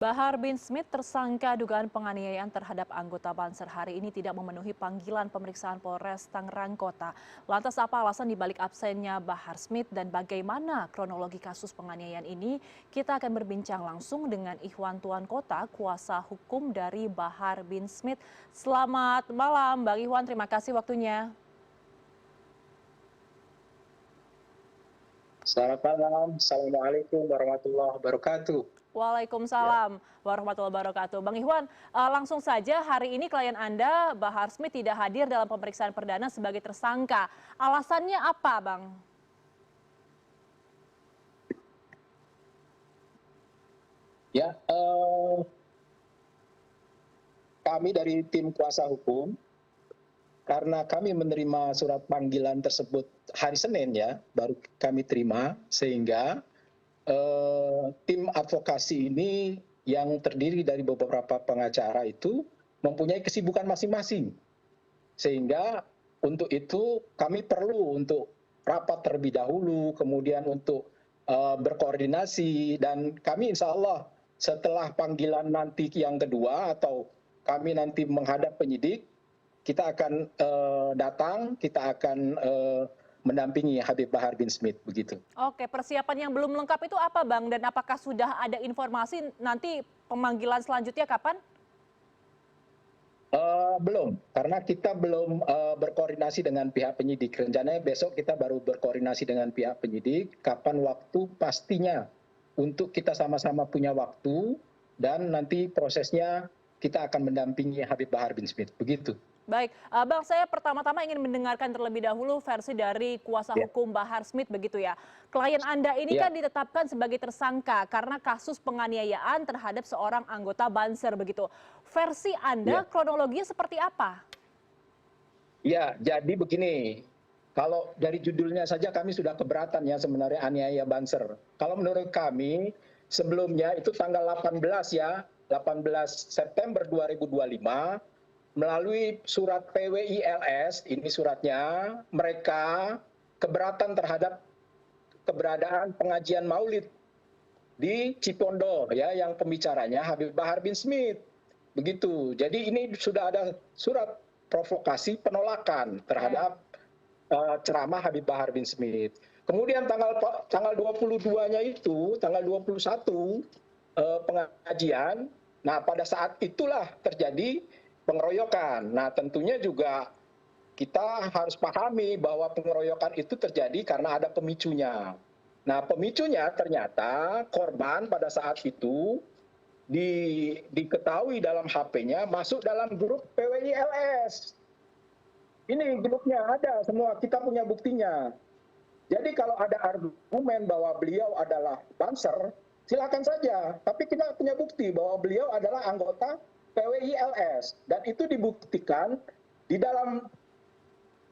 Bahar bin Smith, tersangka dugaan penganiayaan terhadap anggota Banser hari ini tidak memenuhi panggilan pemeriksaan Polres Tangerang Kota. Lantas apa alasan dibalik absennya Bahar Smith dan bagaimana kronologi kasus penganiayaan ini? Kita akan berbincang langsung dengan Ikhwan Tuan Kota, kuasa hukum dari Bahar bin Smith. Selamat malam Bang Ikhwan, terima kasih waktunya. Selamat malam, Assalamualaikum warahmatullahi wabarakatuh. Ya, Waalaikumsalam warahmatullahi wabarakatuh. Bang Ikhwan, langsung saja hari ini klien Anda, Bahar Smith, tidak hadir dalam pemeriksaan perdana sebagai tersangka. Alasannya apa, Bang? ya kami dari tim kuasa hukum, karena kami menerima surat panggilan tersebut hari Senin ya, baru kami terima, sehingga tim advokasi ini yang terdiri dari beberapa pengacara itu mempunyai kesibukan masing-masing. Sehingga untuk itu kami perlu untuk rapat terlebih dahulu, kemudian untuk berkoordinasi, dan kami insya Allah setelah panggilan nanti yang kedua atau kami nanti menghadap penyidik, kita akan datang, kita akan mendampingi Habib Bahar bin Smith begitu. Oke, persiapan yang belum lengkap itu apa, Bang? Dan apakah sudah ada informasi nanti pemanggilan selanjutnya kapan? Belum, karena kita belum berkoordinasi dengan pihak penyidik. Rencananya besok kita baru berkoordinasi dengan pihak penyidik, kapan waktu pastinya untuk kita sama-sama punya waktu, dan nanti prosesnya kita akan mendampingi Habib Bahar bin Smith. Begitu. Baik, Bang, saya pertama-tama ingin mendengarkan terlebih dahulu versi dari kuasa Ya, hukum Bahar Smith begitu ya. Klien Anda ini kan ya, ditetapkan sebagai tersangka karena kasus penganiayaan terhadap seorang anggota Banser begitu. Versi Anda ya. kronologinya seperti apa? Ya, jadi begini. Kalau dari judulnya saja kami sudah keberatan ya sebenarnya aniaya Banser. Kalau menurut kami sebelumnya itu tanggal 18 ya, 18 September 2025 melalui surat PWILS, ini suratnya, mereka keberatan terhadap keberadaan pengajian Maulid di Cipondo ya, yang pembicaranya Habib Bahar bin Smith. Begitu. Jadi ini sudah ada surat provokasi penolakan Oke. terhadap ceramah Habib Bahar bin Smith. Kemudian tanggal 22-nya itu, tanggal 21 pengajian. Nah, pada saat itulah terjadi pengeroyokan. Nah, tentunya juga kita harus pahami bahwa pengeroyokan itu terjadi karena ada pemicunya. Nah, pemicunya ternyata korban pada saat itu diketahui dalam HP-nya masuk dalam grup PWILS. Ini grupnya ada semua, kita punya buktinya. Jadi kalau ada argumen bahwa beliau adalah Banser, silakan saja. Tapi kita punya bukti bahwa beliau adalah anggota PWILS. Dan itu dibuktikan di dalam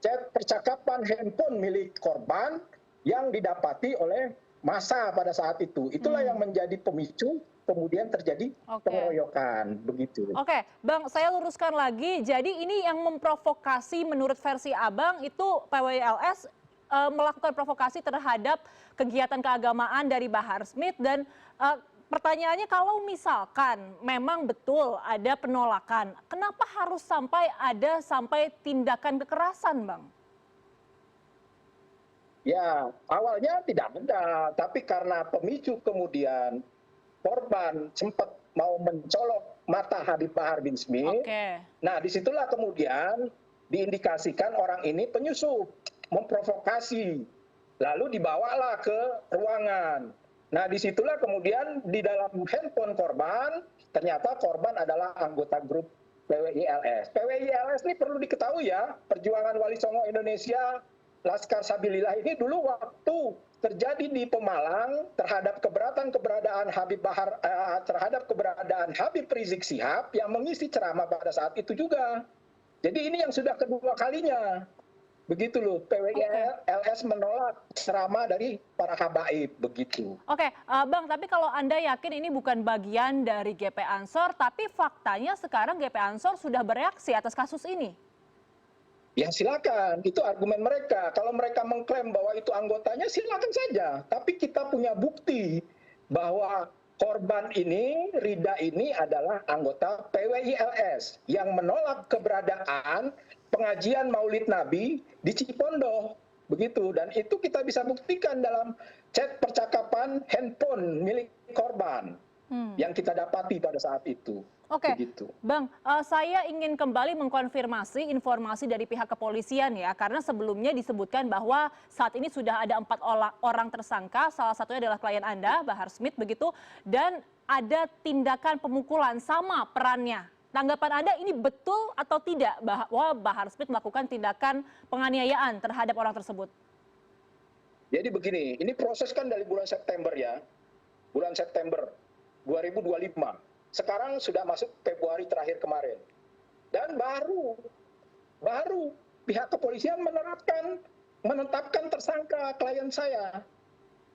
chat percakapan handphone milik korban yang didapati oleh massa pada saat itu. Itulah yang menjadi pemicu kemudian terjadi Oke. pengeroyokan begitu. Oke, Bang, saya luruskan lagi. Jadi ini yang memprovokasi menurut versi Abang itu PWLS melakukan provokasi terhadap kegiatan keagamaan dari Bahar Smith dan pertanyaannya kalau misalkan memang betul ada penolakan, kenapa harus sampai tindakan kekerasan, Bang? Ya, awalnya tidak ada, tapi karena pemicu kemudian korban sempat mau mencolok mata Habib Bahar bin Smith. Oke. Nah, disitulah kemudian diindikasikan orang ini penyusup, memprovokasi. Lalu dibawalah ke ruangan. Nah, disitulah kemudian di dalam handphone korban, ternyata korban adalah anggota grup PWILS. PWILS ini perlu diketahui ya, Perjuangan Wali Songo Indonesia, Laskar Sabilillah ini dulu waktu terjadi di Pemalang terhadap keberadaan Habib Bahar, terhadap keberadaan Habib Rizik Syihab yang mengisi ceramah pada saat itu juga. Jadi ini yang sudah kedua kalinya. Begitu loh, Oke. PWILS menolak ceramah dari para habaib, begitu. Oke, Bang, tapi kalau Anda yakin ini bukan bagian dari GP Ansor, tapi faktanya sekarang GP Ansor sudah bereaksi atas kasus ini. Ya silakan, itu argumen mereka. Kalau mereka mengklaim bahwa itu anggotanya, silakan saja. Tapi kita punya bukti bahwa korban ini, Rida ini adalah anggota PWILS yang menolak keberadaan pengajian Maulid Nabi di Cipondoh. Begitu, dan itu kita bisa buktikan dalam chat percakapan handphone milik korban yang kita dapati pada saat itu. Oke, Begitu. Bang, saya ingin kembali mengkonfirmasi informasi dari pihak kepolisian ya, karena sebelumnya disebutkan bahwa saat ini sudah ada 4 orang tersangka, salah satunya adalah klien Anda, Bahar Smith begitu, dan ada tindakan pemukulan sama perannya. Tanggapan Anda ini betul atau tidak bahwa Bahar Smith melakukan tindakan penganiayaan terhadap orang tersebut? Jadi begini, ini proses kan dari bulan September ya, bulan September 2025. Sekarang sudah masuk Februari terakhir kemarin. Dan baru pihak kepolisian menetapkan tersangka klien saya.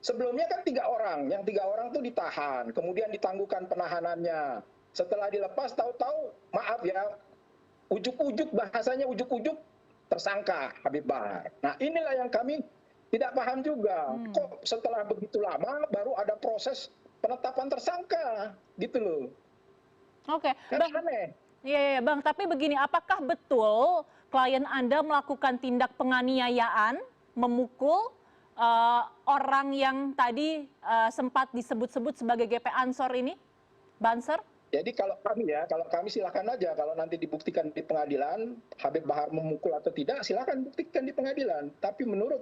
Sebelumnya kan 3 orang, yang 3 orang itu ditahan, kemudian ditangguhkan penahanannya. Setelah dilepas, tahu-tahu, maaf ya, ujuk-ujuk, bahasanya ujuk-ujuk tersangka Habib Bahar. Nah inilah yang kami tidak paham juga. Kok setelah begitu lama baru ada proses penetapan tersangka, gitu loh. Oke, Kan Bang. aneh. Iya, Bang. Tapi begini, apakah betul klien Anda melakukan tindak penganiayaan, memukul orang yang tadi sempat disebut-sebut sebagai GP Ansor ini, Banser? Jadi kalau kami silakan aja, kalau nanti dibuktikan di pengadilan, Habib Bahar memukul atau tidak, silakan buktikan di pengadilan. Tapi menurut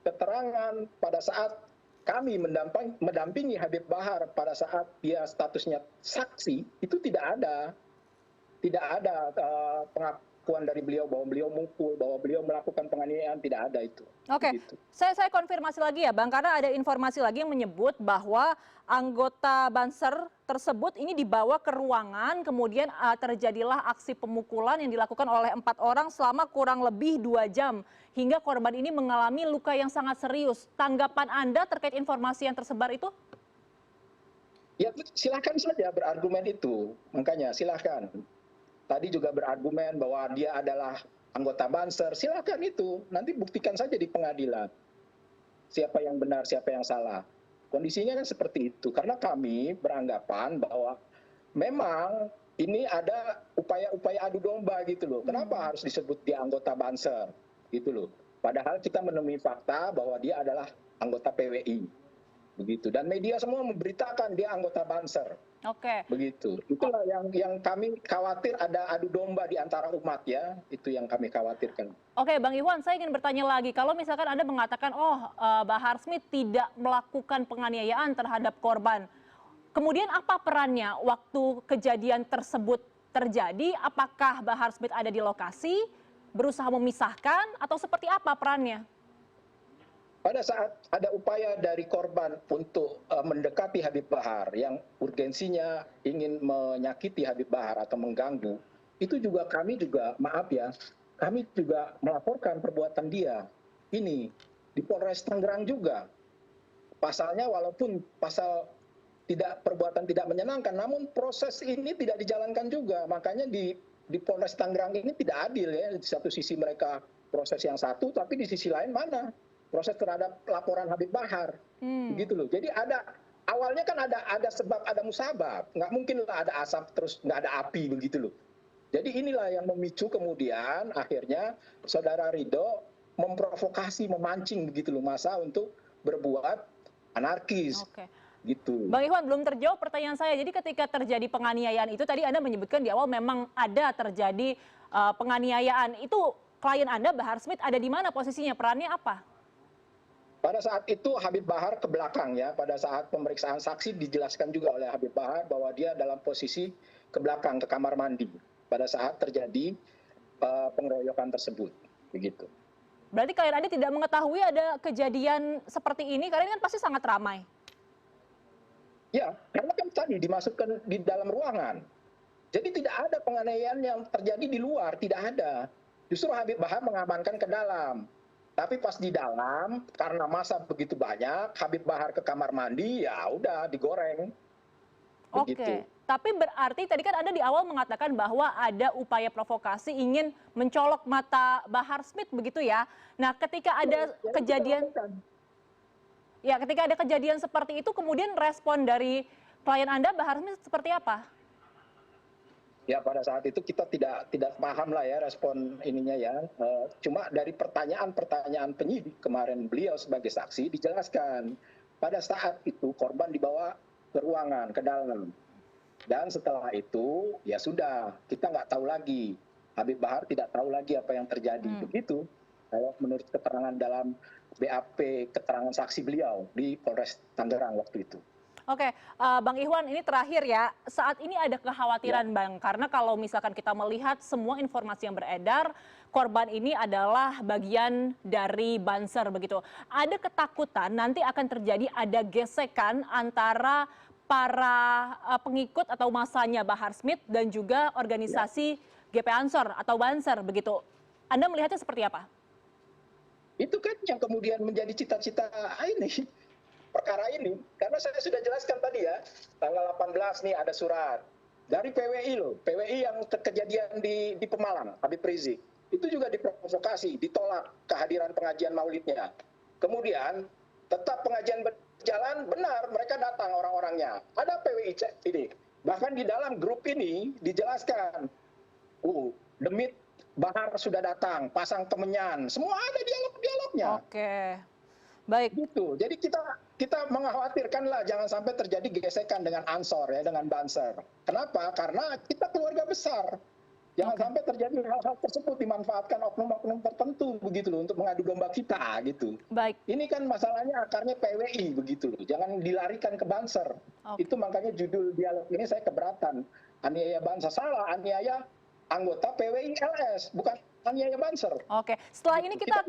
keterangan pada saat kami mendampingi Habib Bahar pada saat dia statusnya saksi, itu tidak ada pengakuan dari beliau bahwa beliau mukul, bahwa beliau melakukan penganiayaan, tidak ada itu. Oke, Begitu. saya konfirmasi lagi ya Bang, karena ada informasi lagi yang menyebut bahwa anggota Banser tersebut ini dibawa ke ruangan, kemudian terjadilah aksi pemukulan yang dilakukan oleh 4 orang selama kurang lebih 2 jam. Hingga korban ini mengalami luka yang sangat serius. Tanggapan Anda terkait informasi yang tersebar itu? Ya silakan saja berargumen itu, makanya silakan. Tadi juga berargumen bahwa dia adalah anggota Banser, silakan itu. Nanti buktikan saja di pengadilan. Siapa yang benar, siapa yang salah. Kondisinya kan seperti itu. Karena kami beranggapan bahwa memang ini ada upaya-upaya adu domba gitu loh. Kenapa harus disebut dia anggota Banser? Gitu loh. Padahal kita menemui fakta bahwa dia adalah anggota PWI. Begitu. Dan media semua memberitakan dia anggota Banser. Oke. Begitu. Itulah yang kami khawatir ada adu domba di antara umat ya. Itu yang kami khawatirkan. Oke, Bang Iwan, saya ingin bertanya lagi. Kalau misalkan Anda mengatakan, Bahar Smith tidak melakukan penganiayaan terhadap korban. Kemudian apa perannya waktu kejadian tersebut terjadi? Apakah Bahar Smith ada di lokasi, berusaha memisahkan, atau seperti apa perannya? Pada saat ada upaya dari korban untuk mendekati Habib Bahar yang urgensinya ingin menyakiti Habib Bahar atau mengganggu, itu juga kami juga, maaf ya, kami juga melaporkan perbuatan dia ini di Polres Tangerang juga. Pasalnya walaupun pasal perbuatan tidak menyenangkan, namun proses ini tidak dijalankan juga. Makanya di Polres Tangerang ini tidak adil ya. Di satu sisi mereka proses yang satu, tapi di sisi lain mana proses terhadap laporan Habib Bahar, begitu loh. Jadi awalnya kan ada sebab, ada musabab, nggak mungkin lah ada asap terus nggak ada api begitu loh. Jadi inilah yang memicu kemudian akhirnya saudara Ridho memprovokasi, memancing begitu loh massa untuk berbuat anarkis. Oke. Gitu. Bang Iwan, belum terjawab pertanyaan saya. Jadi ketika terjadi penganiayaan itu tadi Anda menyebutkan di awal memang ada terjadi penganiayaan. Itu klien Anda Bahar Smith ada di mana posisinya? Perannya apa? Pada saat itu Habib Bahar ke belakang ya, pada saat pemeriksaan saksi dijelaskan juga oleh Habib Bahar bahwa dia dalam posisi ke belakang, ke kamar mandi pada saat terjadi pengeroyokan tersebut, begitu. Berarti klien Anda tidak mengetahui ada kejadian seperti ini, karena ini kan pasti sangat ramai. Ya, karena kan tadi dimasukkan di dalam ruangan. Jadi tidak ada penganiayaan yang terjadi di luar, tidak ada. Justru Habib Bahar mengamankan ke dalam. Tapi pas di dalam, karena massa begitu banyak, Habib Bahar ke kamar mandi, ya udah digoreng. Begitu. Oke, tapi berarti tadi kan Anda di awal mengatakan bahwa ada upaya provokasi ingin mencolok mata Bahar Smith begitu ya. Nah, ketika ada ketika ada kejadian seperti itu, kemudian respon dari Klien Anda, Bahar Smith, seperti apa? Ya pada saat itu kita tidak paham lah ya respon ininya ya. Cuma dari pertanyaan-pertanyaan penyidik kemarin beliau sebagai saksi dijelaskan pada saat itu korban dibawa ke ruangan ke dalam dan setelah itu ya sudah kita nggak tahu lagi. Habib Bahar tidak tahu lagi apa yang terjadi begitu. Kalau menurut keterangan dalam BAP keterangan saksi beliau di Polres Tangerang waktu itu. Oke, Bang Ihwan, ini terakhir ya. Saat ini ada kekhawatiran, Bang, karena kalau misalkan kita melihat semua informasi yang beredar, korban ini adalah bagian dari banser begitu. Ada ketakutan nanti akan terjadi ada gesekan antara para pengikut atau masanya Bahar Smith dan juga organisasi GP Ansor atau Banser begitu. Anda melihatnya seperti apa? Itu kan yang kemudian menjadi cita-cita ini. Perkara ini, karena saya sudah jelaskan tadi ya, tanggal 18 nih ada surat dari PWI loh, PWI yang kejadian di Pemalang, Habib Rizik, itu juga diprovokasi, ditolak kehadiran pengajian maulidnya. Kemudian tetap pengajian berjalan, benar mereka datang orang-orangnya, ada PWI ini, bahkan di dalam grup ini dijelaskan, demit Bahar sudah datang, pasang kemenyan, semua ada dialog-dialognya. Oke. Baik. Gitu. Jadi kita mengkhawatirkan lah jangan sampai terjadi gesekan dengan Ansor ya, dengan Banser. Kenapa? Karena kita keluarga besar. Jangan sampai terjadi hal-hal tersebut dimanfaatkan oknum-oknum tertentu begitu loh untuk mengadu domba kita gitu. Baik. Ini kan masalahnya akarnya PWI begitu loh. Jangan dilarikan ke Banser. Itu makanya judul dialog ini saya keberatan. Aniaya Banser salah, aniaya anggota PWI LS, bukan aniaya Banser. Oke, setelah ini kita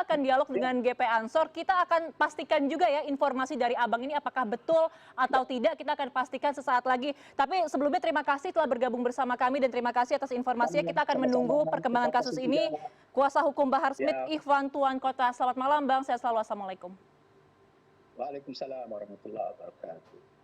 akan dialog dengan GP Ansor. Kita akan pastikan juga ya informasi dari Abang ini apakah betul atau tidak. Kita akan pastikan sesaat lagi. Tapi sebelumnya terima kasih telah bergabung bersama kami dan terima kasih atas informasinya. Kita akan menunggu perkembangan kasus ini. Kuasa hukum Bahar Smith, Ikhwan Tuan Kota. Selamat malam, Bang. Sehat selalu. Assalamualaikum. Waalaikumsalam warahmatullahi wabarakatuh.